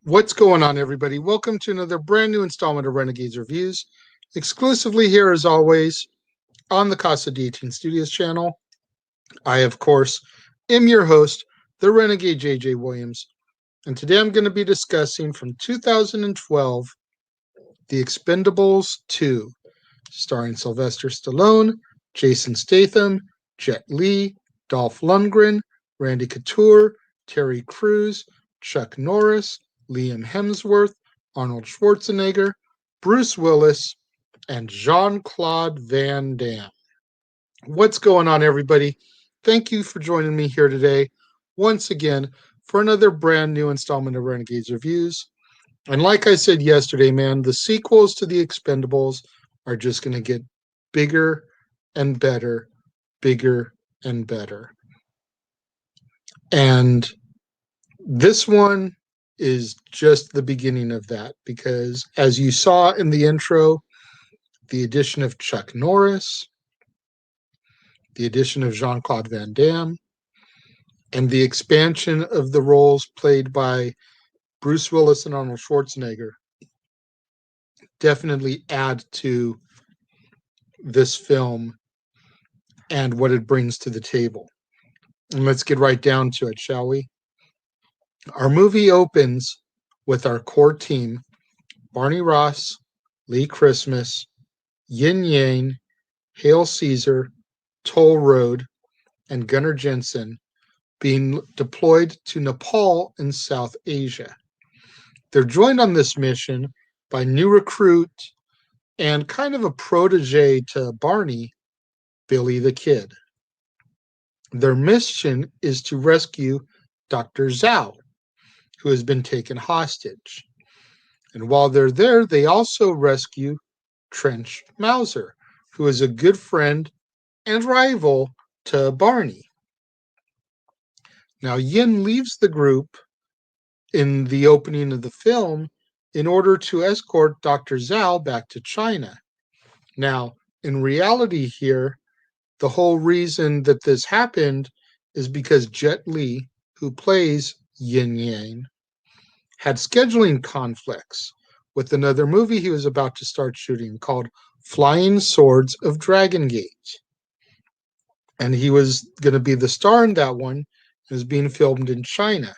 What's going on, everybody? Welcome to another brand new installment of Renegades Reviews, exclusively here, as always, on the Casa Studios channel. I, of course, am your host, the Renegade JJ Williams, and today I'm going to be discussing from 2012, The Expendables 2, starring Sylvester Stallone, Jason Statham, Jet Li, Dolph Lundgren, Randy Couture, Terry Crews, Chuck Norris, Liam Hemsworth, Arnold Schwarzenegger, Bruce Willis, and Jean-Claude Van Damme. What's going on, everybody? Thank you for joining me here today, once again, for another brand new installment of Renegades Reviews. And like I said yesterday, man, the sequels to The Expendables are just going to get bigger and better, bigger and better. And this one is just the beginning of that, because as you saw in the intro, the addition of Chuck Norris, the addition of Jean-Claude Van Damme, and the expansion of the roles played by Bruce Willis and Arnold Schwarzenegger definitely add to this film and what it brings to the table. And let's get right down to it, shall we? Our movie opens with our core team, Barney Ross, Lee Christmas, Yin Yang, Hail Caesar, Toll Road, and Gunnar Jensen, being deployed to Nepal in South Asia. They're joined on this mission by new recruit and kind of a protege to Barney, Billy the Kid. Their mission is to rescue Dr. Zhao, who has been taken hostage. And while they're there, they also rescue Trench Mauser, who is a good friend and rival to Barney. Now, Yin leaves the group in the opening of the film in order to escort Dr. Zhao back to China. Now, in reality here, the whole reason that this happened is because Jet Li, who plays Yin Yang, had scheduling conflicts with another movie he was about to start shooting called Flying Swords of Dragon Gate. And he was going to be the star in that one. It was being filmed in China.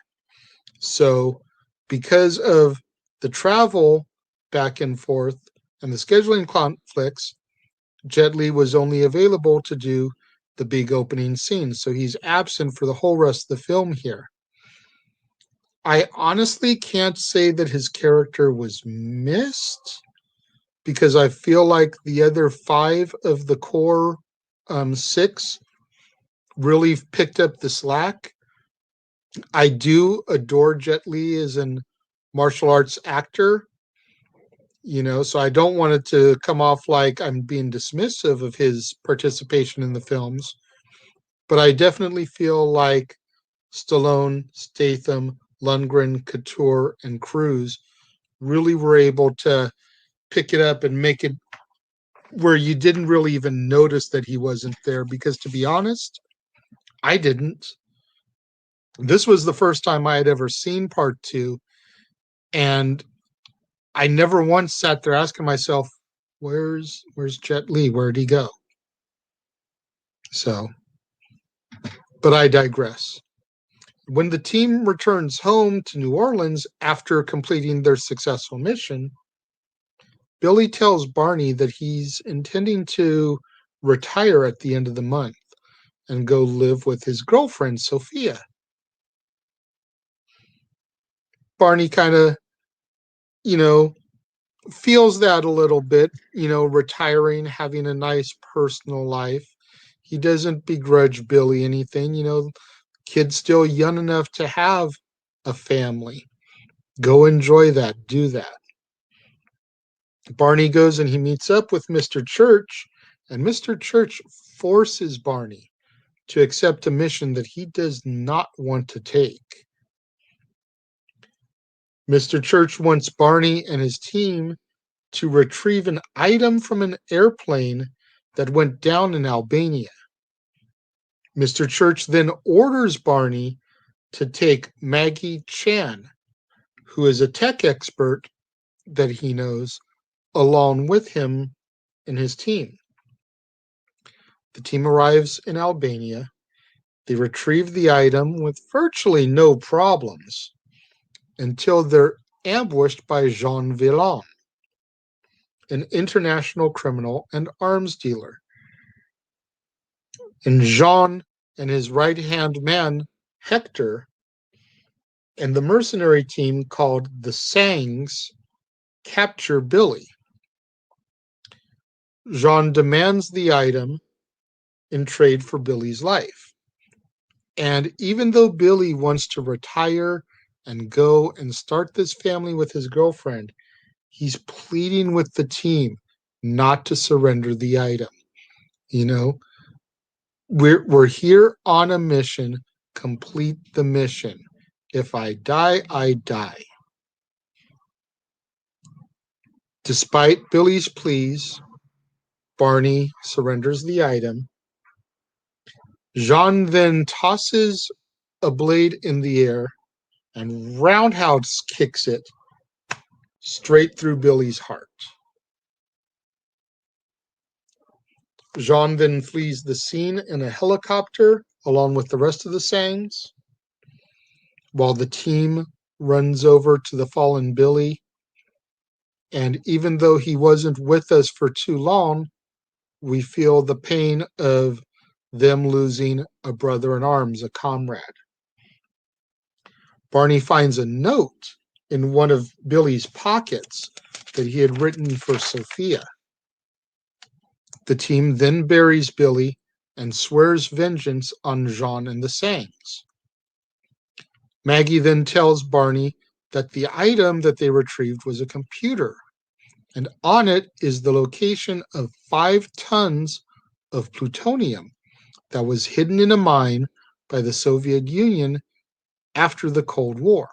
So because of the travel back and forth and the scheduling conflicts, Jet Li was only available to do the big opening scene. So he's absent for the whole rest of the film here. I honestly can't say that his character was missed, because I feel like the other 5 of the core 6 really picked up the slack. I do adore Jet Li as an martial arts actor, so I don't want it to come off like I'm being dismissive of his participation in the films. But I definitely feel like Stallone, Statham, Lundgren, Couture, and Crews really were able to pick it up and make it where you didn't really even notice that he wasn't there, because to be honest, I didn't. This was the first time I had ever seen part 2, and I never once sat there asking myself, where's Jet Li? Where'd he go? So, but I digress. When the team returns home to New Orleans after completing their successful mission, Billy tells Barney that he's intending to retire at the end of the month and go live with his girlfriend, Sophia. Barney kind of, feels that a little bit, retiring, having a nice personal life. He doesn't begrudge Billy anything, kid's still young enough to have a family. Go enjoy that, do that. Barney goes and he meets up with Mr. Church, and Mr. Church forces Barney to accept a mission that he does not want to take. Mr. Church wants Barney and his team to retrieve an item from an airplane that went down in Albania. Mr. Church then orders Barney to take Maggie Chan, who is a tech expert that he knows, along with him and his team. The team arrives in Albania. They retrieve the item with virtually no problems until they're ambushed by Jean Villon, an international criminal and arms dealer. And Jean and his right-hand man, Hector, and the mercenary team called the Sangs capture Billy. Jean demands the item in trade for Billy's life. And even though Billy wants to retire and go and start this family with his girlfriend, he's pleading with the team not to surrender the item. You know, we're here on a mission. Complete the mission. If I die, I die. Despite Billy's pleas, Barney surrenders the item. Jean then tosses a blade in the air and roundhouse kicks it straight through Billy's heart. Jean then flees the scene in a helicopter along with the rest of the Sangs, while the team runs over to the fallen Billy. And even though he wasn't with us for too long, we feel the pain of them losing a brother in arms, a comrade. Barney finds a note in one of Billy's pockets that he had written for Sophia. The team then buries Billy and swears vengeance on Jean and the Sangs. Maggie then tells Barney that the item that they retrieved was a computer, and on it is the location of 5 tons of plutonium that was hidden in a mine by the Soviet Union after the Cold War.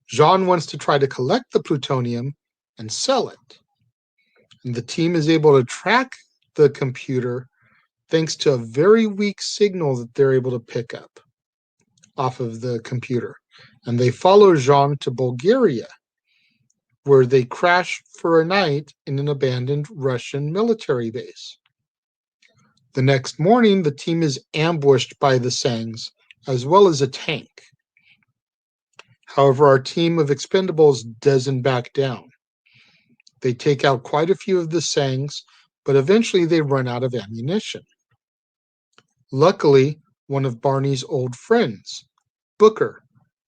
Jean wants to try to collect the plutonium and sell it. And the team is able to track the computer thanks to a very weak signal that they're able to pick up off of the computer. And they follow Jean to Bulgaria, where they crash for a night in an abandoned Russian military base. The next morning, the team is ambushed by the Sangs, as well as a tank. However, our team of Expendables doesn't back down. They take out quite a few of the Sangs, but eventually they run out of ammunition. Luckily, one of Barney's old friends, Booker,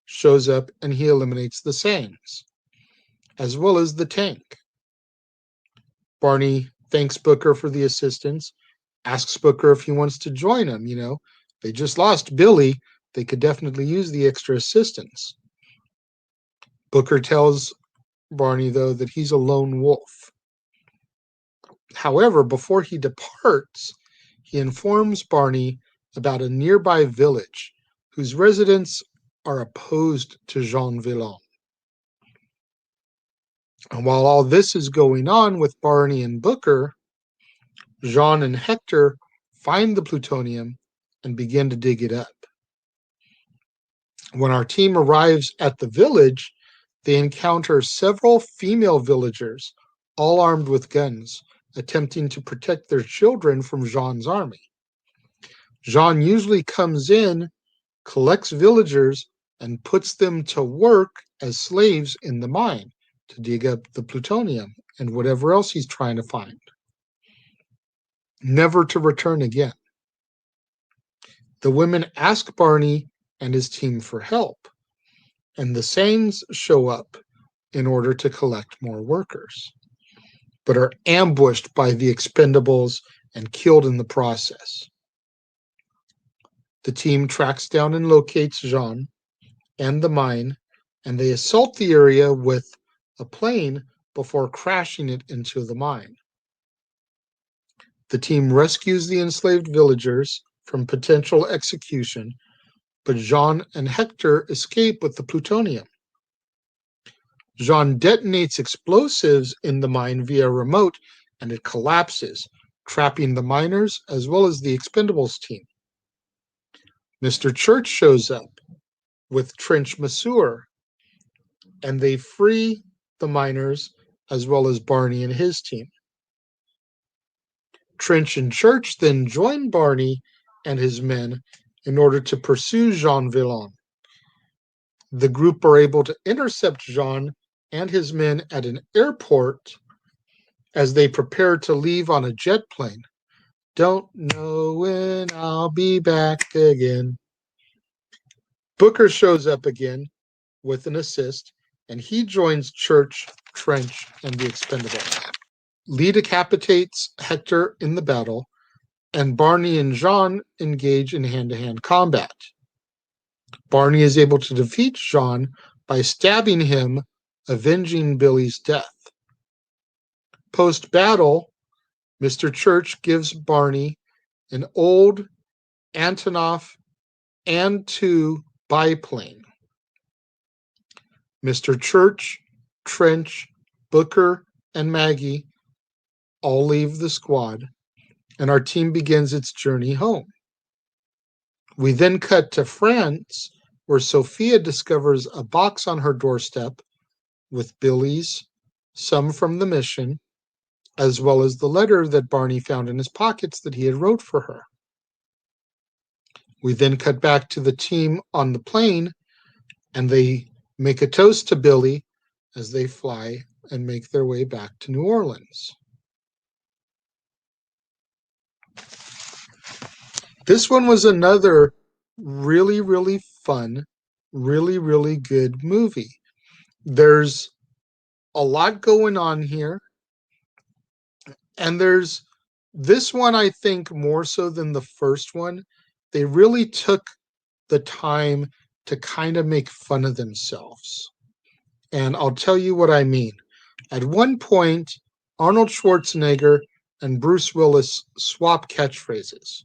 shows up and he eliminates the Sangs, as well as the tank. Barney thanks Booker for the assistance, asks Booker if he wants to join him. They just lost Billy. They could definitely use the extra assistance. Booker tells Barney, though, that he's a lone wolf. However, before he departs, he informs Barney about a nearby village whose residents are opposed to Jean Villon. And while all this is going on with Barney and Booker, Jean and Hector find the plutonium and begin to dig it up. When our team arrives at the village, they encounter several female villagers, all armed with guns, attempting to protect their children from Jean's army. Jean usually comes in, collects villagers, and puts them to work as slaves in the mine to dig up the plutonium and whatever else he's trying to find, never to return again. The women ask Barney and his team for help, and the Sangs show up in order to collect more workers, but are ambushed by the Expendables and killed in the process. The team tracks down and locates Jean and the mine, and they assault the area with a plane before crashing it into the mine. The team rescues the enslaved villagers from potential execution, but Jean and Hector escape with the plutonium. Jean detonates explosives in the mine via remote, and it collapses, trapping the miners as well as the Expendables team. Mr. Church shows up with trench masseur and they free the miners as well as Barney and his team. Trench and Church then join Barney and his men in order to pursue Jean Villain. The group are able to intercept Jean and his men at an airport as they prepare to leave on a jet plane. Don't know when I'll be back again. Booker shows up again with an assist, and he joins Church, Trench, and the Expendables. Lee decapitates Hector in the battle, and Barney and Jean engage in hand-to-hand combat. Barney is able to defeat Jean by stabbing him, avenging Billy's death. Post-battle, Mr. Church gives Barney an old Antonov An-2 biplane. Mr. Church, Trench, Booker, and Maggie all leave the squad, and our team begins its journey home. We then cut to France, where Sophia discovers a box on her doorstep with Billy's, some from the mission, as well as the letter that Barney found in his pockets that he had wrote for her. We then cut back to the team on the plane, and they make a toast to Billy as they fly and make their way back to New Orleans. This one was another really, really fun, really, really good movie. There's a lot going on here. And there's this one, I think, more so than the first one, they really took the time to kind of make fun of themselves. And I'll tell you what I mean. At one point, Arnold Schwarzenegger and Bruce Willis swap catchphrases.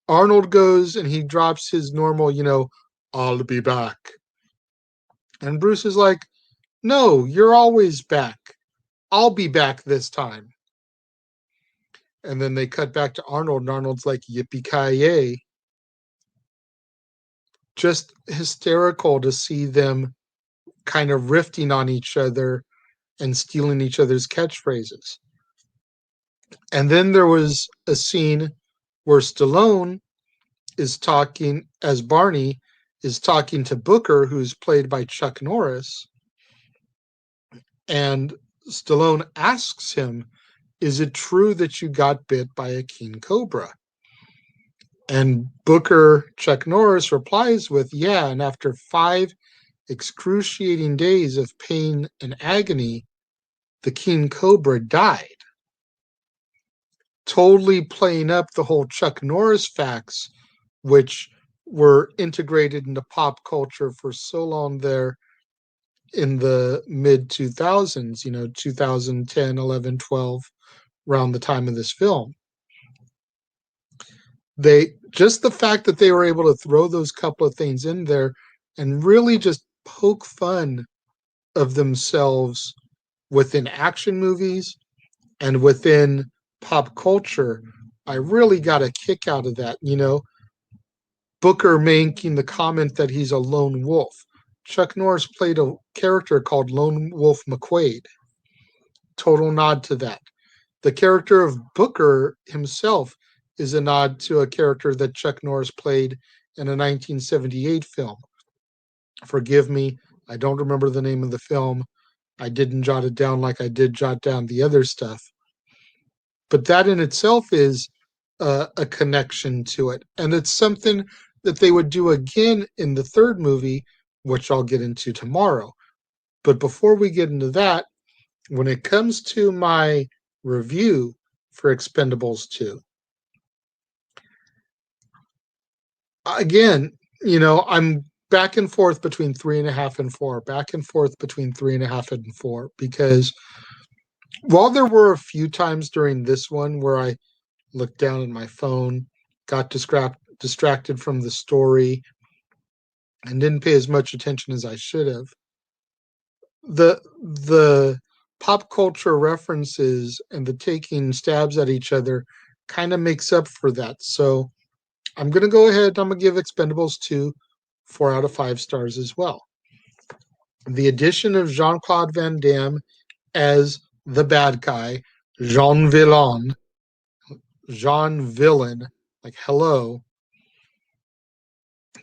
Arnold goes and he drops his normal, I'll be back. And Bruce is like, no, you're always back. I'll be back this time. And then they cut back to Arnold, and Arnold's like, yippee-ki-yay. Just hysterical to see them kind of riffing on each other and stealing each other's catchphrases. And then there was a scene where Stallone is talking, as Barney is talking to Booker, who's played by Chuck Norris. And Stallone asks him, is it true that you got bit by a king cobra? And Booker, Chuck Norris, replies with, yeah, and after 5 excruciating days of pain and agony, the king cobra died. Totally playing up the whole Chuck Norris facts, which were integrated into pop culture for so long there in the mid-2000s, 2010, 11, 12, around the time of this film. Just the fact that they were able to throw those couple of things in there and really just poke fun of themselves within action movies and within pop culture, I really got a kick out of that. Booker making the comment that he's a lone wolf. Chuck Norris played a character called Lone Wolf McQuade. Total nod to that. The character of Booker himself is a nod to a character that Chuck Norris played in a 1978 film. Forgive me, I don't remember the name of the film. I didn't jot it down like I did jot down the other stuff. But that in itself is a connection to it. And it's something that they would do again in the third movie, which I'll get into tomorrow. But before we get into that, when it comes to my review for Expendables 2, again, I'm back and forth between 3.5 and 4, back and forth between 3.5 and 4, because while there were a few times during this one where I looked down at my phone, got distracted from the story, and didn't pay as much attention as I should have, the pop culture references and the taking stabs at each other kind of makes up for that. So I'm going to go ahead. I'm going to give Expendables 2 4 out of 5 stars as well. The addition of Jean-Claude Van Damme as the bad guy, Jean Villain, like hello.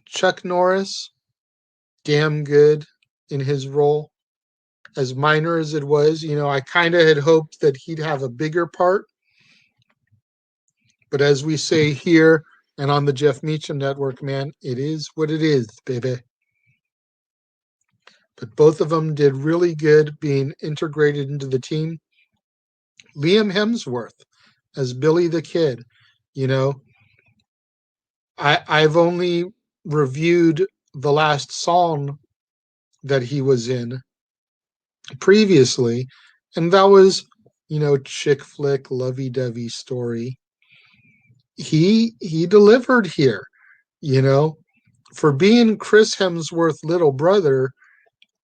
Chuck Norris, damn good in his role. As minor as it was, I kind of had hoped that he'd have a bigger part. But as we say here and on the Jeff Meacham Network, man, it is what it is, baby. But both of them did really good being integrated into the team. Liam Hemsworth as Billy the Kid, I've only reviewed the last song that he was in previously, and that was, chick flick, lovey-dovey story. He delivered here, for being Chris Hemsworth's little brother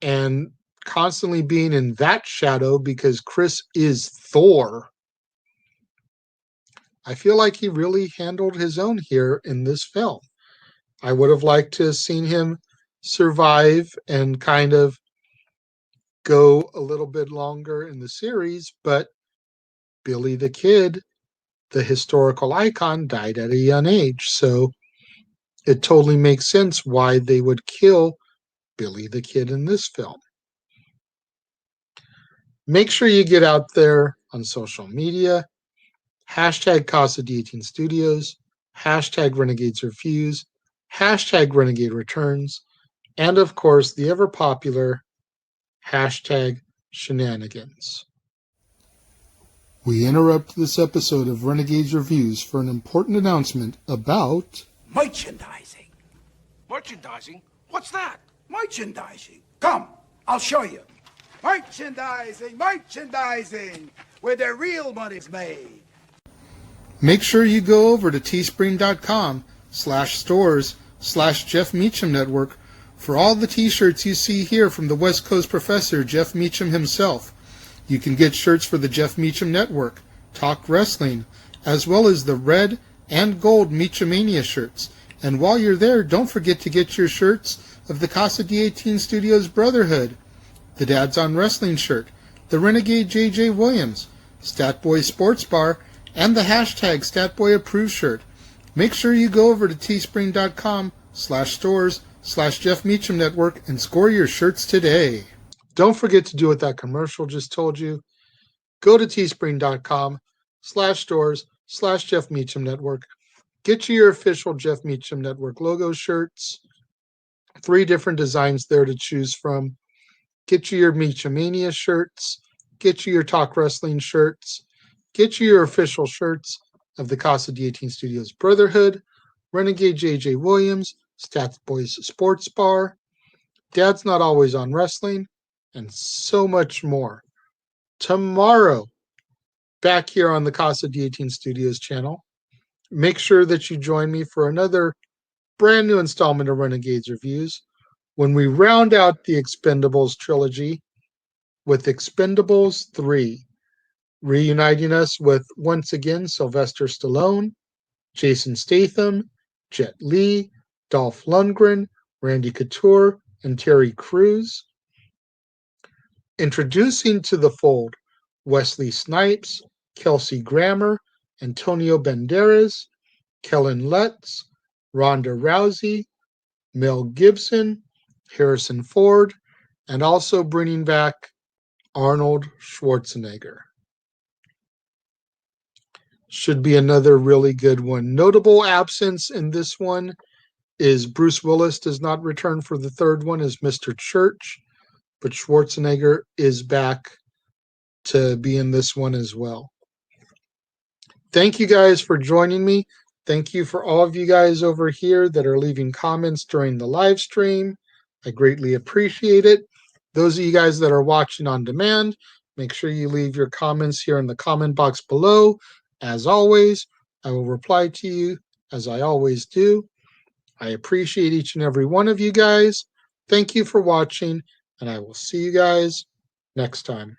and constantly being in that shadow because Chris is Thor. I feel like he really handled his own here in this film. I would have liked to have seen him survive and kind of go a little bit longer in the series, but Billy the Kid, the historical icon, died at a young age. So it totally makes sense why they would kill Billy the Kid in this film. Make sure you get out there on social media. Hashtag Casa D18 Studios, hashtag Renegades Reviews, hashtag Renegade Returns, and of course the ever popular hashtag Shenanigans. We interrupt this episode of Renegades Reviews for an important announcement about merchandising. Merchandising? What's that? Merchandising. Come, I'll show you. Merchandising, where the real money's made. Make sure you go over to teespring.com/stores/Jeff Meacham Network for all the t-shirts you see here from the West Coast professor, Jeff Meacham himself. You can get shirts for the Jeff Meacham Network, Talk Wrestling, as well as the red and gold Meachamania shirts. And while you're there, don't forget to get your shirts of the Casa D18 Studios Brotherhood, the Dads on Wrestling shirt, the Renegade JJ Williams, Statboy Sports Bar, and the hashtag StatBoyApproved shirt. Make sure you go over to teespring.com/stores/Jeff Meacham Network and score your shirts today. Don't forget to do what that commercial just told you. Go to teespring.com/stores/Jeff Meacham Network. Get you your official Jeff Meacham Network logo shirts. 3 different designs there to choose from. Get you your Meachamania shirts. Get you your Talk Wrestling shirts. Get you your official shirts of the Casa D18 Studios Brotherhood, Renegade JJ Williams, Stats Boys Sports Bar, Dad's Not Always on Wrestling, and so much more. Tomorrow, back here on the Casa D18 Studios channel, make sure that you join me for another brand new installment of Renegades Reviews when we round out the Expendables trilogy with Expendables 3. Reuniting us with, once again, Sylvester Stallone, Jason Statham, Jet Li, Dolph Lundgren, Randy Couture, and Terry Crews. Introducing to the fold Wesley Snipes, Kelsey Grammer, Antonio Banderas, Kellen Lutz, Ronda Rousey, Mel Gibson, Harrison Ford, and also bringing back Arnold Schwarzenegger. Should be another really good one. Notable absence in this one is Bruce Willis does not return for the third one as Mr. Church, but Schwarzenegger is back to be in this one as well. Thank you guys for joining me. Thank you for all of you guys over here that are leaving comments during the live stream. I greatly appreciate it. Those of you guys that are watching on demand, make sure you leave your comments here in the comment box below. As always, I will reply to you as I always do. I appreciate each and every one of you guys. Thank you for watching, and I will see you guys next time.